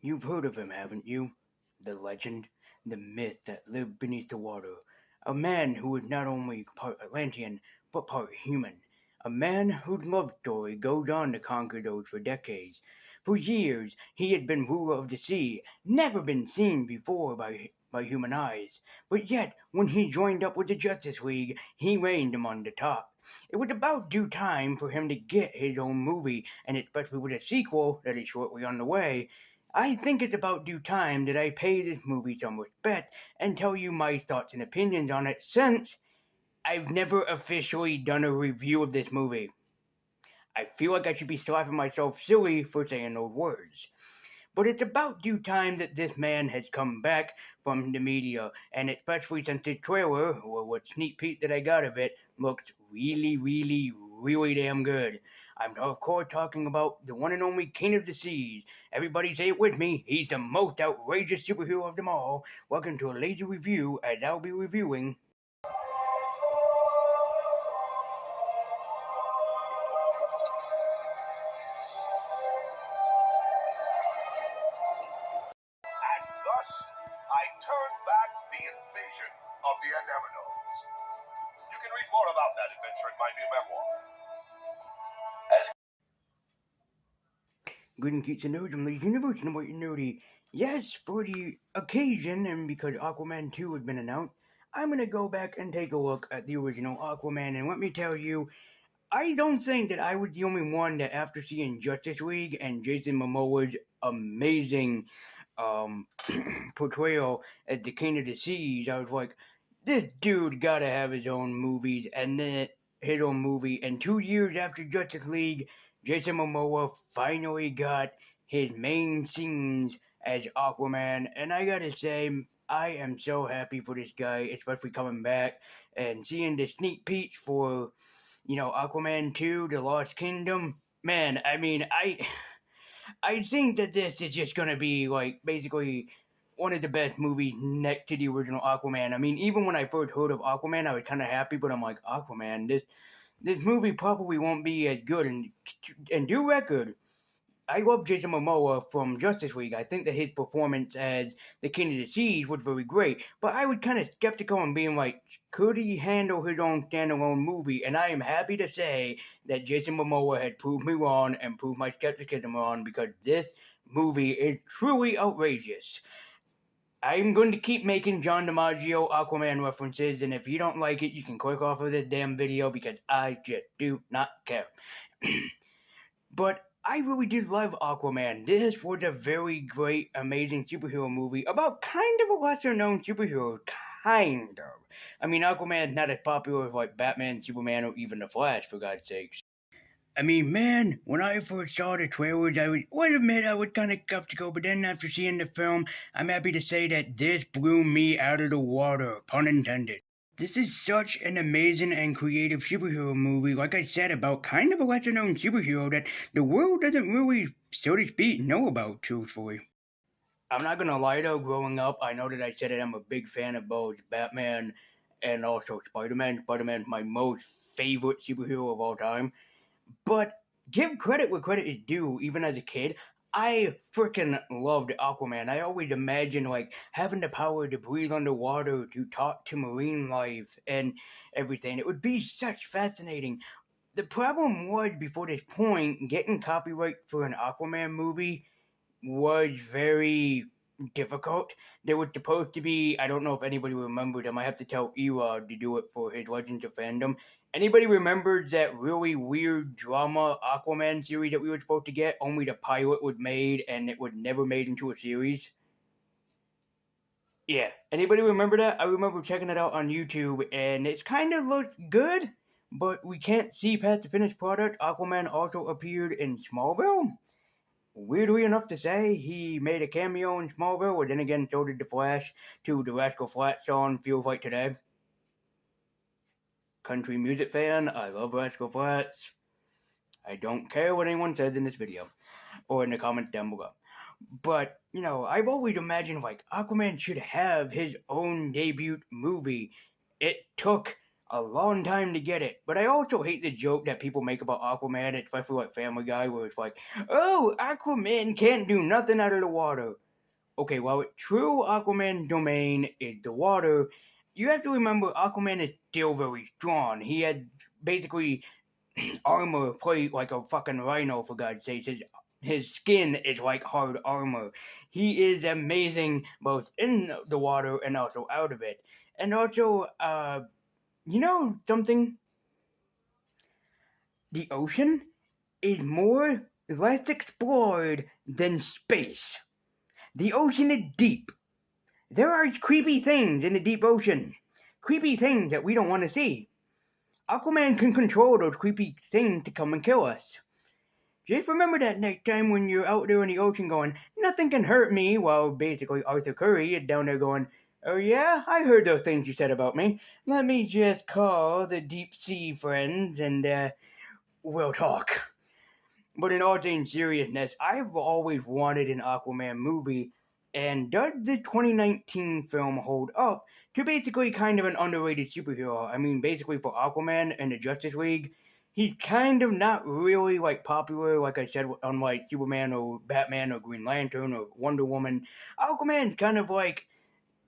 You've heard of him, haven't you? The legend, the myth that lived beneath the water. A man who was not only part Atlantean, but part human. A man whose love story goes on to conquer those for decades. For years, he had been ruler of the sea, never been seen before by human eyes. But yet, when he joined up with the Justice League, he reigned among the top. It was about due time for him to get his own movie, and especially with a sequel that is shortly on the way. I think it's about due time that I pay this movie some respect and tell you my thoughts and opinions on it, since I've never officially done a review of this movie. I feel like I should be slapping myself silly for saying those words. But it's about due time that this man has come back from the media, and especially since this trailer, or what sneak peek that I got of it, looks really damn good. I'm of course talking about the one and only King of the Seas. Everybody say it with me, he's the most outrageous superhero of them all. Welcome to a lazy review, as I'll be reviewing And thus, I turn back the invasion of the Anemones. You can read more about that adventure in my new memoir. Greetings, geeks and nerds, I'm Ladies Universe, and I'm White and Nerdy. Yes, for the occasion, and because Aquaman 2 has been announced, I'm gonna go back and take a look at the original Aquaman, and let me tell you, I don't think that I was the only one that after seeing Justice League and Jason Momoa's amazing portrayal as the King of the Seas, I was like, this dude gotta have his own movies, and then his own movie. And 2 years after Justice League, Jason Momoa finally got his main scenes as Aquaman, and I gotta say, I am so happy for this guy, especially coming back and seeing the sneak peek for, Aquaman 2, The Lost Kingdom. Man, I mean, I think that this is just gonna be like basically one of the best movies next to the original Aquaman. I mean, even when I first heard of Aquaman, I was kind of happy, but I'm like, Aquaman, this movie probably won't be as good. And do record, I love Jason Momoa from Justice League. I think that his performance as the King of the Seas was very great. But I was kind of skeptical and being like, could he handle his own standalone movie? And I am happy to say that Jason Momoa had proved me wrong and proved my skepticism wrong, because this movie is truly outrageous. I'm going to keep making John DiMaggio Aquaman references, and if you don't like it, you can click off of this damn video, because I just do not care. But I really did love Aquaman. This was a very great, amazing superhero movie about kind of a lesser known superhero. Kind of. I mean, Aquaman's not as popular as like Batman, Superman, or even The Flash, for God's sakes. I mean, man, when I first saw the trailers, I would admit I was kind of skeptical, but then after seeing the film, I'm happy to say that this blew me out of the water, pun intended. This is such an amazing and creative superhero movie, like I said, about kind of a lesser known superhero that the world doesn't really, so to speak, know about, truthfully. I'm not gonna lie though, growing up, I know that I said that I'm a big fan of both Batman and also Spider-Man. Spider-Man's my most favorite superhero of all time. But give credit where credit is due, even as a kid. I freaking loved Aquaman. I always imagined like having the power to breathe underwater, to talk to marine life and everything. It would be such fascinating. The problem was, before this point, getting copyright for an Aquaman movie was very difficult. There was supposed to be, I don't know if anybody remembers, I might have to tell Erod to do it for his Legends of Fandom. Anybody remembers that really weird drama Aquaman series that we were supposed to get, only the pilot was made and it was never made into a series? Yeah. Anybody remember that? I remember checking it out on YouTube, and it's kind of looked good, but we can't see past the finished product. Aquaman also appeared in Smallville. Weirdly enough to say, he made a cameo in Smallville, but then again, so did The Flash to the Rascal Flatts song Feels Like Today. Country music fan, I love Rascal Flatts. I don't care what anyone says in this video, or in the comments down below. But, I've always imagined, like, Aquaman should have his own debut movie. It took a long time to get it. But I also hate the joke that people make about Aquaman, especially like Family Guy, where it's like, oh, Aquaman can't do nothing out of the water. Okay, while true Aquaman's domain is the water, you have to remember Aquaman is still very strong. He had basically armor plate like a fucking rhino, for God's sake. His skin is like hard armor. He is amazing both in the water and also out of it. And also, you know something? The ocean is less explored than space. The ocean is deep. There are creepy things in the deep ocean. Creepy things that we don't want to see. Aquaman can control those creepy things to come and kill us. Just remember that next time when you're out there in the ocean going, nothing can hurt me, while basically Arthur Curry is down there going, oh yeah, I heard those things you said about me. Let me just call the deep sea friends and we'll talk. But in all seriousness, I've always wanted an Aquaman movie, and does the 2019 film hold up to basically kind of an underrated superhero? I mean, basically for Aquaman and the Justice League, he's kind of not really like popular, like I said, unlike Superman or Batman or Green Lantern or Wonder Woman. Aquaman's kind of like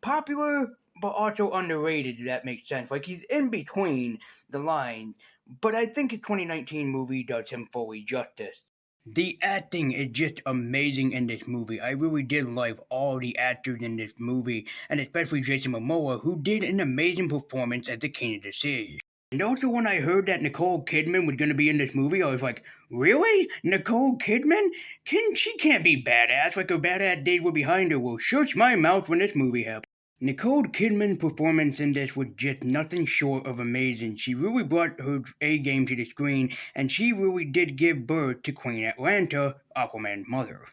popular, but also underrated, if that makes sense. Like he's in between the lines, but I think the 2019 movie does him fully justice. The acting is just amazing in this movie. I really did like all the actors in this movie, and especially Jason Momoa, who did an amazing performance as the King of the Sea. And also, when I heard that Nicole Kidman was going to be in this movie, I was like, really? Nicole Kidman? She can't be badass like her badass days were behind her. Well, shush my mouth when this movie happened. Nicole Kidman's performance in this was just nothing short of amazing. She really brought her A game to the screen, and she really did give birth to Queen Atlanta, Aquaman's mother.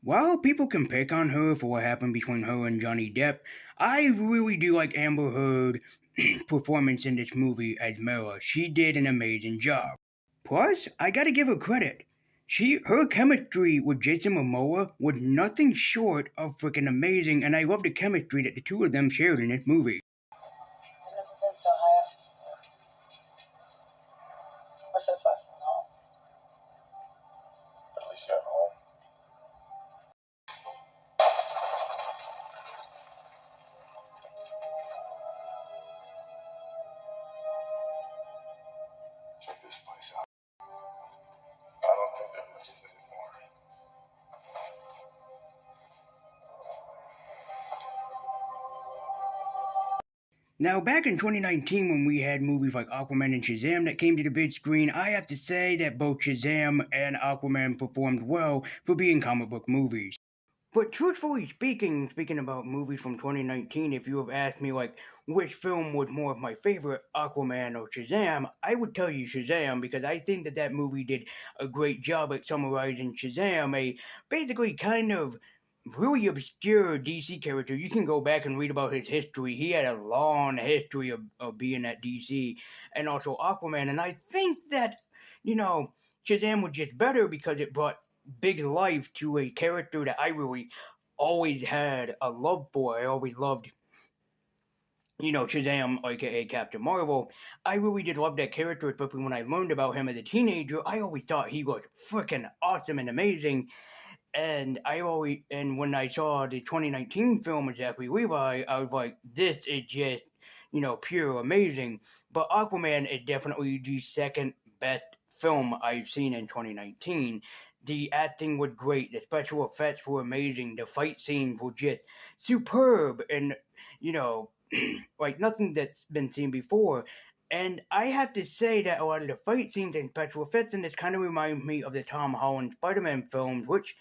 While people can pick on her for what happened between her and Johnny Depp, I really do like Amber Heard's performance in this movie as Mera. She did an amazing job. Plus, I gotta give her credit. Her chemistry with Jason Momoa was nothing short of freaking amazing, and I love the chemistry that the two of them shared in this movie. I've never been so high up or so far from home. But at least you're home. Check this place out. I don't think that much of it anymore. Now, back in 2019, when we had movies like Aquaman and Shazam that came to the big screen, I have to say that both Shazam and Aquaman performed well for being comic book movies. But truthfully speaking about movies from 2019, if you have asked me like which film was more of my favorite, Aquaman or Shazam, I would tell you Shazam, because I think that movie did a great job at summarizing Shazam, a basically kind of really obscure DC character. You can go back and read about his history. He had a long history of being at DC, and also Aquaman. And I think that, Shazam was just better because it brought big life to a character that I really always had a love for. I always loved, Shazam, aka Captain Marvel. I really did love that character, especially when I learned about him as a teenager. I always thought he was freaking awesome and amazing. And when I saw the 2019 film with Zachary Levi, I was like, this is just, pure amazing. But Aquaman is definitely the second best film I've seen in 2019. The acting was great, the special effects were amazing, the fight scenes were just superb, and, like nothing that's been seen before. And I have to say that a lot of the fight scenes and special effects in this kind of remind me of the Tom Holland Spider-Man films, which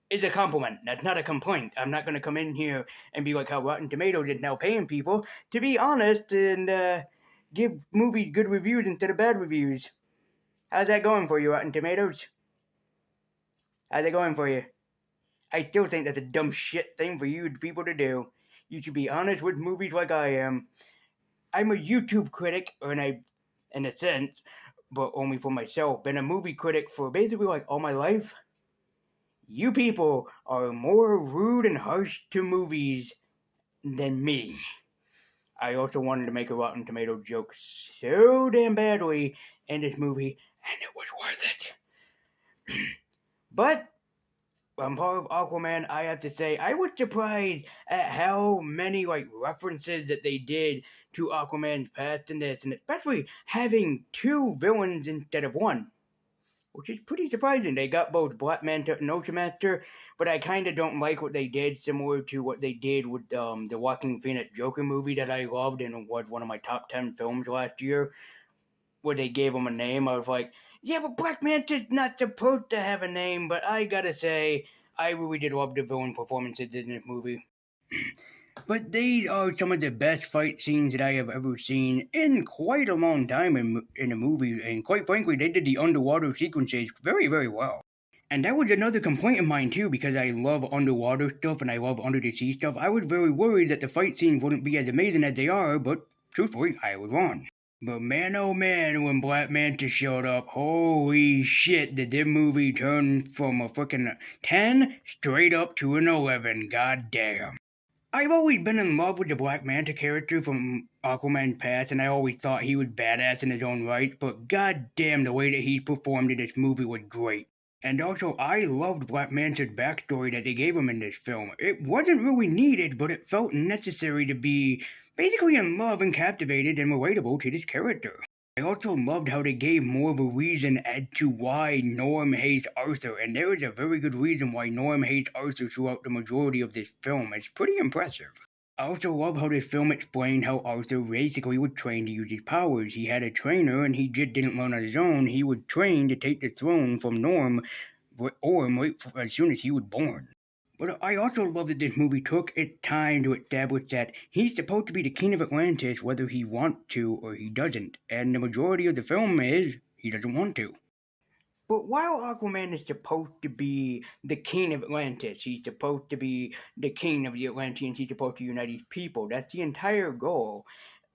is a compliment. That's not a complaint. I'm not going to come in here and be like how Rotten Tomatoes is now paying people to be honest and give movies good reviews instead of bad reviews. How's that going for you, Rotten Tomatoes? How's it going for you? I still think that's a dumb shit thing for you people to do. You should be honest with movies like I am. I'm a YouTube critic, in a sense, but only for myself. Been a movie critic for basically like all my life. You people are more rude and harsh to movies than me. I also wanted to make a Rotten Tomato joke so damn badly in this movie, and it was worth it. But I'm part of Aquaman. I have to say, I was surprised at how many references that they did to Aquaman's past in this, and especially having two villains instead of one, which is pretty surprising. They got both Black Manta and Ocean Master, but I kind of don't like what they did, similar to what they did with the Joaquin Phoenix Joker movie that I loved and was one of my top 10 films last year, where they gave him a name. I was like, yeah, but Black Manta's not supposed to have a name, but I gotta say, I really did love the villain performances in this movie. But these are some of the best fight scenes that I have ever seen in quite a long time in a movie, and quite frankly, they did the underwater sequences very, very well. And that was another complaint of mine too, because I love underwater stuff and I love under the sea stuff. I was very worried that the fight scenes wouldn't be as amazing as they are, but truthfully, I was wrong. But man, oh man, when Black Manta showed up, holy shit, did this movie turn from a freaking 10 straight up to an 11, god damn. I've always been in love with the Black Manta character from Aquaman's past, and I always thought he was badass in his own right, but god damn, the way that he performed in this movie was great. And also, I loved Black Manta's backstory that they gave him in this film. It wasn't really needed, but it felt necessary to be basically in love and captivated and relatable to this character. I also loved how they gave more of a reason as to why Norm hates Arthur, and there is a very good reason why Norm hates Arthur throughout the majority of this film. It's pretty impressive. I also love how this film explained how Arthur basically was trained to use his powers. He had a trainer and he just didn't learn on his own. He was trained to take the throne from Norm Orm right as soon as he was born. But I also love that this movie took its time to establish that he's supposed to be the king of Atlantis whether he wants to or he doesn't, and the majority of the film is he doesn't want to. But while Aquaman is supposed to be the king of Atlantis, he's supposed to be the king of the Atlanteans, he's supposed to unite his people. That's the entire goal.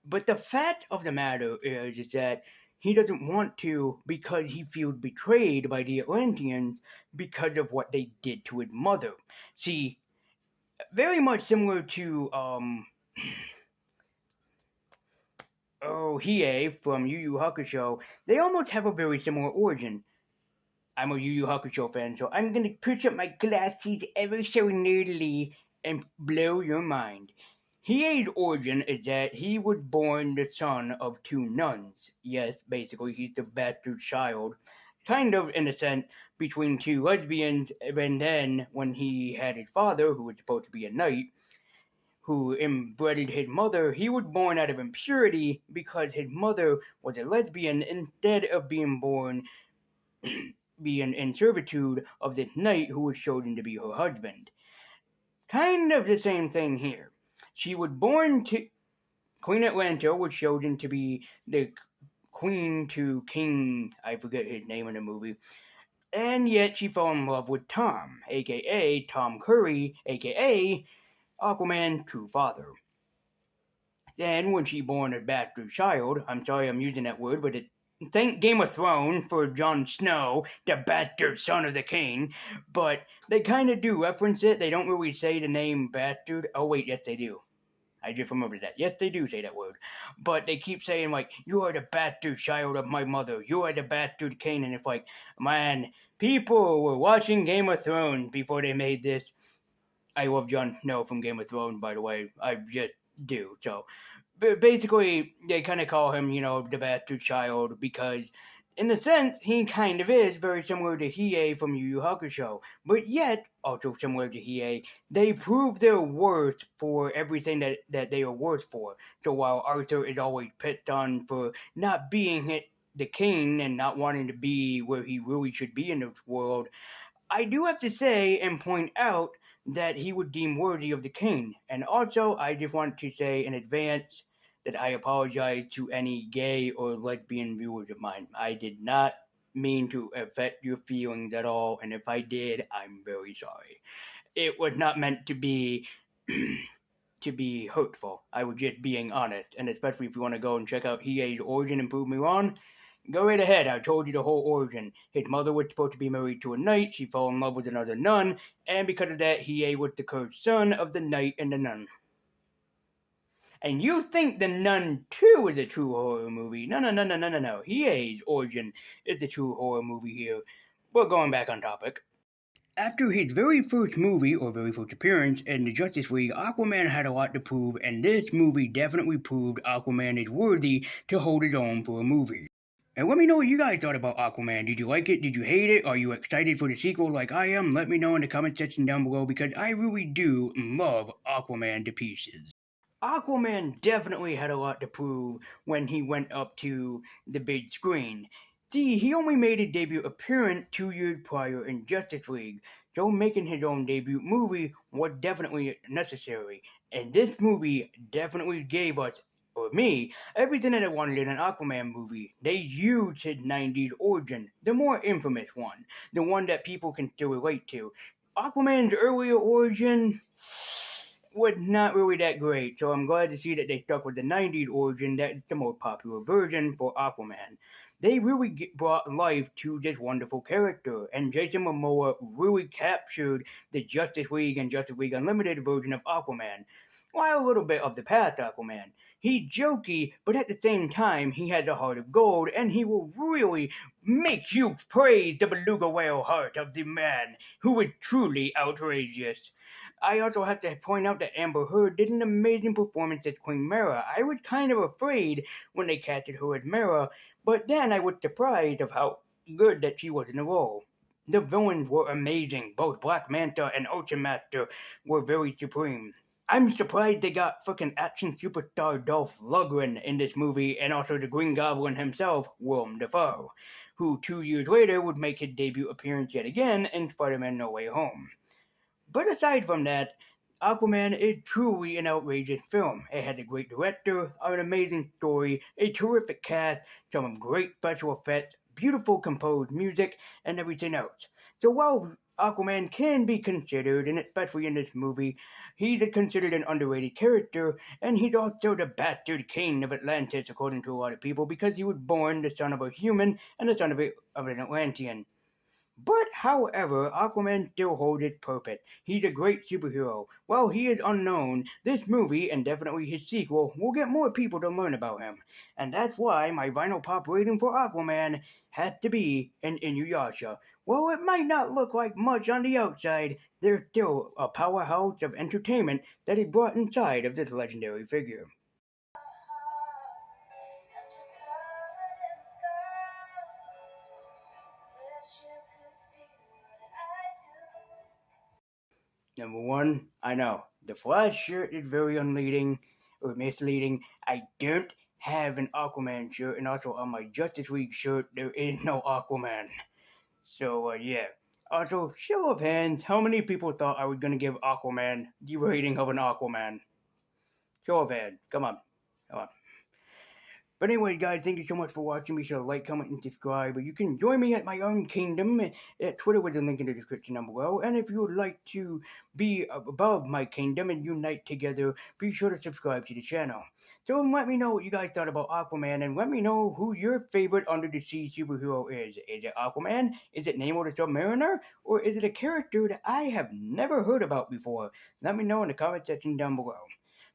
But the fact of the matter is that he doesn't want to because he feels betrayed by the Atlanteans because of what they did to his mother. See, very much similar to Hiei from Yu Yu Hakusho, they almost have a very similar origin. I'm a Yu Yu Hakusho fan, so I'm gonna push up my glasses ever so nerdily and blow your mind. Hiei's origin is that he was born the son of two nuns. Yes, basically, he's the bastard child. Kind of, in a sense, between two lesbians, and then when he had his father, who was supposed to be a knight, who inbred his mother, he was born out of impurity because his mother was a lesbian instead of being born being in servitude of this knight who was chosen to be her husband. Kind of the same thing here. She was born to Queen Atlanta was chosen to be the queen to King, I forget his name in the movie, and yet she fell in love with Tom, aka Tom Curry, aka Aquaman's true father. Then, when she born a bastard child, I'm sorry I'm using that word, but thank Game of Thrones for Jon Snow, the bastard son of the king, but they kind of do reference it. They don't really say the name bastard. Oh, wait, yes, they do. I just remembered that. Yes, they do say that word. But they keep saying, you are the bastard child of my mother. You are the bastard king. And it's like, man, people were watching Game of Thrones before they made this. I love Jon Snow from Game of Thrones, by the way. I just do. So, basically, they kind of call him, the bastard child because, in a sense, he kind of is very similar to Hiei from Yu Yu Hakusho. But yet, also similar to Hiei, they prove their worth for everything that they are worth for. So while Arthur is always picked on for not being the king and not wanting to be where he really should be in this world, I do have to say and point out that he would deem worthy of the king. And also, I just want to say in advance that I apologize to any gay or lesbian viewers of mine. I did not mean to affect your feelings at all, and if I did, I'm very sorry. It was not meant to be to be hurtful. I was just being honest, and especially if you want to go and check out Hiei's origin and prove me wrong, go right ahead. I told you the whole origin. His mother was supposed to be married to a knight. She fell in love with another nun, and because of that, Hiei was the cursed son of the knight and the nun. And you think The Nun 2 is a true horror movie. No. His origin is the true horror movie here. We're going back on topic. After his very first movie, or very first appearance, in the Justice League, Aquaman had a lot to prove, and this movie definitely proved Aquaman is worthy to hold his own for a movie. And let me know what you guys thought about Aquaman. Did you like it? Did you hate it? Are you excited for the sequel like I am? Let me know in the comment section down below because I really do love Aquaman to pieces. Aquaman definitely had a lot to prove when he went up to the big screen. See, he only made a debut appearance 2 years prior in Justice League, so making his own debut movie was definitely necessary. And this movie definitely gave us, or me, everything that I wanted in an Aquaman movie. They used his 90s origin, the more infamous one, the one that people can still relate to. Aquaman's earlier origin was not really that great, so I'm glad to see that they stuck with the 90s origin. That's the more popular version for Aquaman. They really brought life to this wonderful character, and Jason Momoa really captured the Justice League and Justice League Unlimited version of Aquaman, while a little bit of the past Aquaman. He's jokey, but at the same time, he has a heart of gold, and he will really make you praise the beluga whale heart of the man who is truly outrageous. I also have to point out that Amber Heard did an amazing performance as Queen Mara. I was kind of afraid when they casted her as Mara, but then I was surprised of how good that she was in the role. The villains were amazing. Both Black Manta and Ocean Master were very supreme. I'm surprised they got frickin' action superstar Dolph Lundgren in this movie, and also the Green Goblin himself, Willem Dafoe, who 2 years later would make his debut appearance yet again in Spider-Man No Way Home. But aside from that, Aquaman is truly an outrageous film. It has a great director, an amazing story, a terrific cast, some great special effects, beautiful composed music, and everything else. So while Aquaman can be considered, and especially in this movie, he's considered an underrated character, and he's also the bastard king of Atlantis, according to a lot of people, because he was born the son of a human and the son of an Atlantean. But, however, Aquaman still holds its purpose. He's a great superhero. While he is unknown, this movie, and definitely his sequel, will get more people to learn about him. And that's why my vinyl pop rating for Aquaman has to be an Inuyasha. While it might not look like much on the outside, there's still a powerhouse of entertainment that is brought inside of this legendary figure. Number one, I know, the Flash shirt is very unleading or misleading. I don't have an Aquaman shirt, and also on my Justice League shirt, there is no Aquaman. So, yeah. Also, show of hands, how many people thought I was gonna give Aquaman the rating of an Aquaman? Show of hands, come on. But anyway, guys, thank you so much for watching. Be sure to like, comment, and subscribe. You can join me at my own kingdom at Twitter with a link in the description down below. And if you would like to be above my kingdom and unite together, be sure to subscribe to the channel. So let me know what you guys thought about Aquaman, and let me know who your favorite under the sea superhero is. Is it Aquaman? Is it Nemo the Submariner? Or is it a character that I have never heard about before? Let me know in the comment section down below.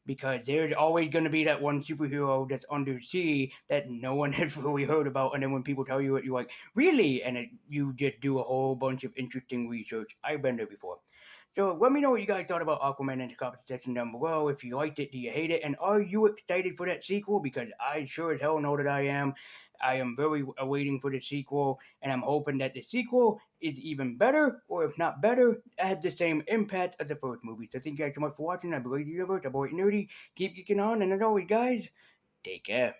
Because there's always going to be that one superhero that's undersea that no one has really heard about, and then when people tell you it, you're like, really? And you just do a whole bunch of interesting research. I've been there before. So let me know what you guys thought about Aquaman in the comment section down below. If you liked it, do you hate it? And are you excited for that sequel? Because I sure as hell know that I am. I am very awaiting for the sequel, and I'm hoping that the sequel is even better, or if not better, has the same impact as the first movie. So thank you guys so much for watching. I believe the universe. I'm Boy Nerdy. Keep geeking on, and as always, guys, take care.